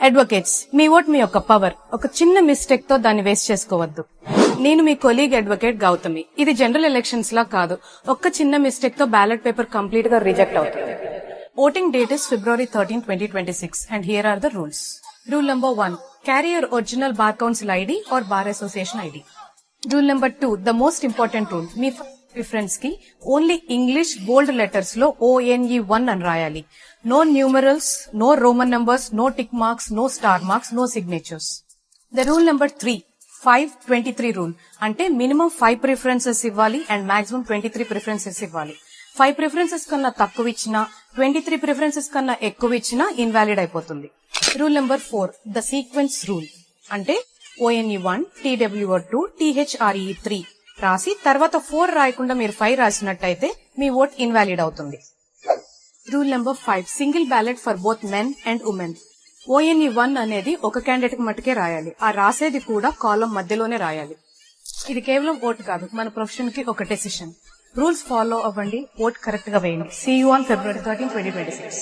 Advocates, మీ vote మీ యొక్క power. ఒక చిన్న మిస్టేక్ తో దాన్ని వేస్ట్ చేసుకోవద్దు. నేను మీ కొలీగ్ అడ్వకేట్ గౌతమి. ఇది జనరల్ ఎలక్షన్స్ లా కాదు. ఒక్క చిన్న మిస్టేక్ తో బ్యాలెట్ పేపర్ కంప్లీట్ గా రిజెక్ట్ అవుతుంది. Voting date is February 13, 2026 and here are the rules. Rule number 1. Carry your original bar council ID or bar association ID. Rule number 2. The most important rule. మీ preference కి only English bold letters లో ONE1 అని రాయాలి. No numerals, no Roman numbers, no tick marks, no star marks, no signatures. The rule number 3. 5-23 rule. అంటే minimum 5 preferences ఇవ్వాలి and maximum 23 preferences ఇవ్వాలి. 5 preferences కన్నా తక్కువ ఇచ్చినా, 23 ప్రిఫరెన్సెస్ కన్నా ఎక్కువ ఇచ్చినా ఇన్వాలిడ్ అయిపోతుంది. Rule number 4. The sequence rule. అంటే ONE1, TWO2, THRE3 రాసి తర్వాత 4 రాయకుండా మీరు 5 రాసినట్టయితే మీ ఓట్ ఇన్వాలిడ్ అవుతుంది. Rule number 5. Single ballot for both men and women. ONE1 అనేది ఒక క్యాండిడేట్ మటుకే రాయాలి. ఆ రాసేది కూడా కాలం మధ్యలోనే రాయాలి. ఇది కేవలం ఓట్ కాదు, మన ప్రొఫెషన్ కి ఒక డెసిషన్. రూల్స్ ఫాలో అవ్వండి, ఓట్ కరెక్ట్ గా వేయండి. See you on February 13, 2026.